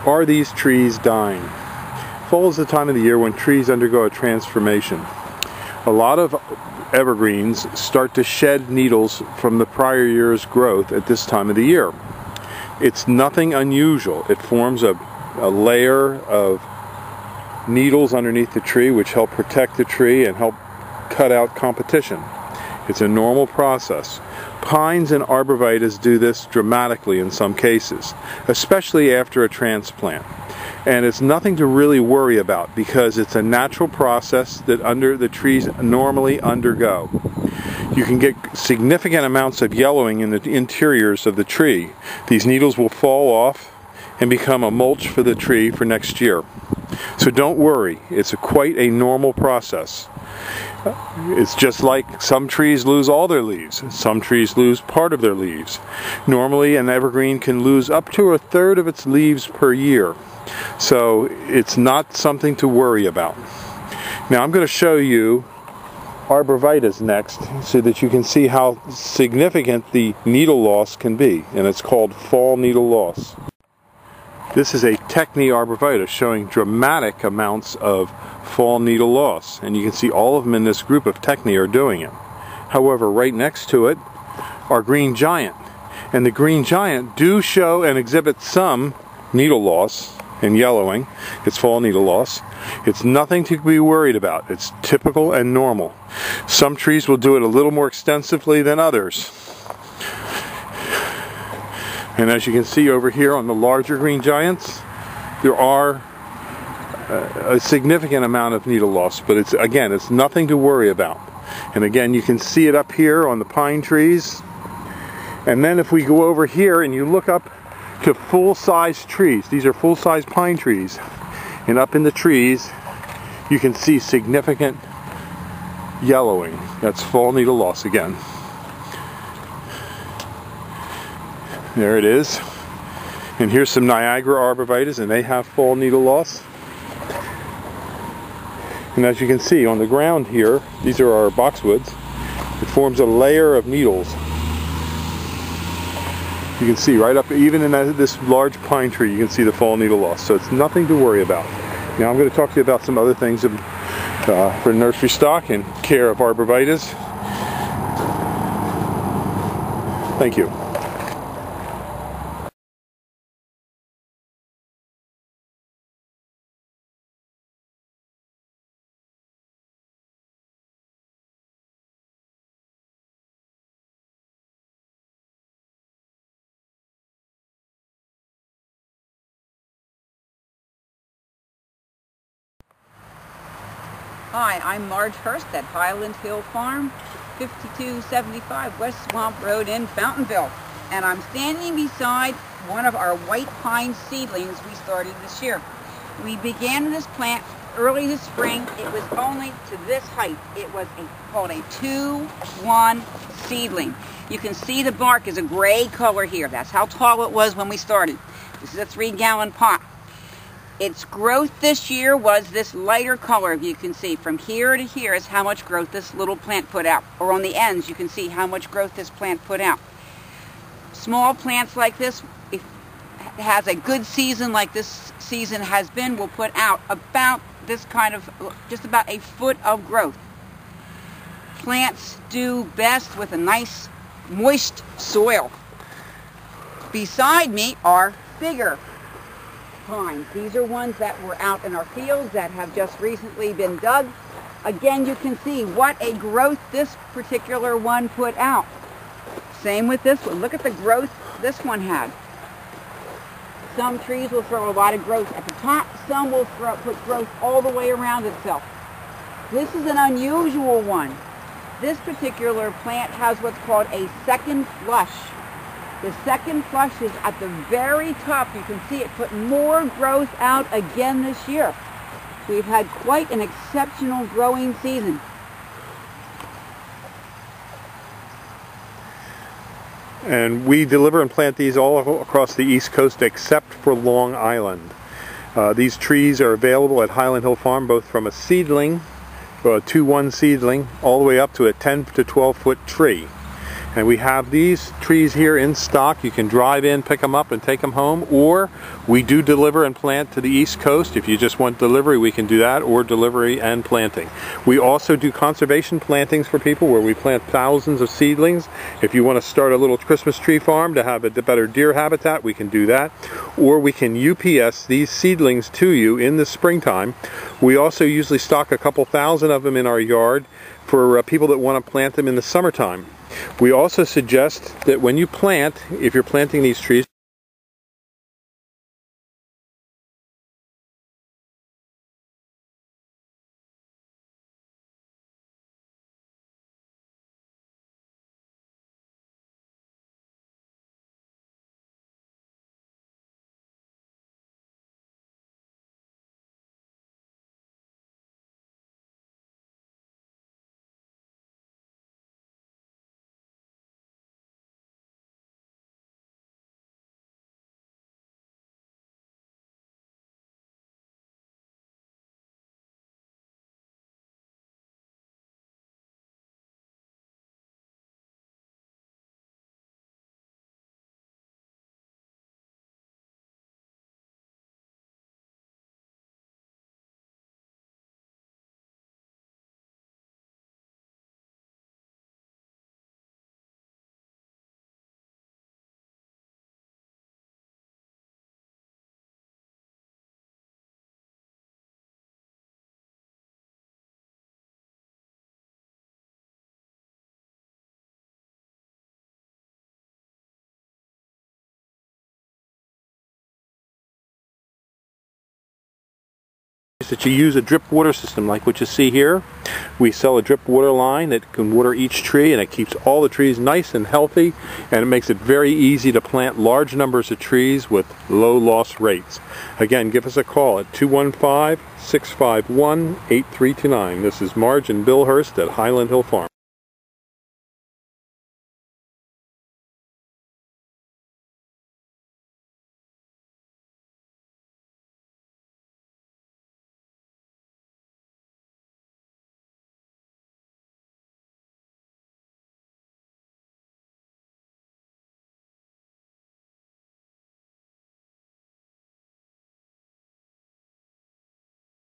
Are these trees dying? Fall is the time of the year when trees undergo a transformation. A lot of evergreens start to shed needles from the prior year's growth at this time of the year. It's nothing unusual. It forms a layer of needles underneath the tree which help protect the tree and help cut out competition. It's a normal process. Pines and arborvitaes do this dramatically in some cases, especially after a transplant. And it's nothing to really worry about because it's a natural process that the trees normally undergo. You can get significant amounts of yellowing in the interiors of the tree. These needles will fall off and become a mulch for the tree for next year. So don't worry, it's quite a normal process. It's just like some trees lose all their leaves, some trees lose part of their leaves. Normally an evergreen can lose up to 1/3 of its leaves per year. So it's not something to worry about. Now I'm going to show you arborvitaes next so that you can see how significant the needle loss can be, and it's called fall needle loss. This is a Techni arborvitae showing dramatic amounts of fall needle loss, and you can see all of them in this group of Techni are doing it. However, right next to it are green giant, and the green giant do show and exhibit some needle loss and yellowing. It's fall needle loss. It's nothing to be worried about. It's typical and normal. Some trees will do it a little more extensively than others. And as you can see over here on the larger green giants, there are a significant amount of needle loss, but it's nothing to worry about. And again, you can see it up here on the pine trees. And then if we go over here and you look up to full-size trees, these are full-size pine trees, and up in the trees you can see significant yellowing. That's fall needle loss again. There it is. And here's some Niagara arborvitaes, and they have fall needle loss. And as you can see on the ground here, these are our boxwoods. It forms a layer of needles. You can see right up, even in this large pine tree, you can see the fall needle loss. So it's nothing to worry about. Now I'm going to talk to you about some other things for nursery stock and care of arborvitaes. Thank you. Hi, I'm Marge Hurst at Highland Hill Farm, 5275 West Swamp Road in Fountainville. And I'm standing beside one of our white pine seedlings we started this year. We began this plant early this spring. It was only to this height. It was called a 2-1 seedling. You can see the bark is a gray color here. That's how tall it was when we started. This is a 3-gallon pot. Its growth this year was this lighter color. You can see from here to here is how much growth this little plant put out. Or on the ends you can see how much growth this plant put out. Small plants like this, if it has a good season like this season has been, will put out about this kind of, just about 1 foot of growth. Plants do best with a nice moist soil. Beside me are bigger pines. These are ones that were out in our fields that have just recently been dug. Again, you can see what a growth this particular one put out. Same with this one. Look at the growth this one had. Some trees will throw a lot of growth at the top. Some will put growth all the way around itself. This is an unusual one. This particular plant has what's called a second flush. The second flush is at the very top. You can see it put more growth out again this year. We've had quite an exceptional growing season. And we deliver and plant these all across the East Coast except for Long Island. These trees are available at Highland Hill Farm, both from a seedling, a 2-1 seedling, all the way up to a 10 to 12 foot tree. And we have these trees here in stock. You can drive in, pick them up, and take them home, or we do deliver and plant to the East Coast. If you just want delivery, we can do that, or delivery and planting. We also do conservation plantings for people where we plant thousands of seedlings. If you want to start a little Christmas tree farm to have a better deer habitat, we can do that. Or we can UPS these seedlings to you in the springtime. We also usually stock a couple thousand of them in our yard for people that want to plant them in the summertime. We also suggest that when you plant, if you're planting these trees, that you use a drip water system like what you see here. We sell a drip water line that can water each tree, and it keeps all the trees nice and healthy, and it makes it very easy to plant large numbers of trees with low loss rates. Again, give us a call at 215-651-8329. This is Marge and Bill Hurst at Highland Hill Farm.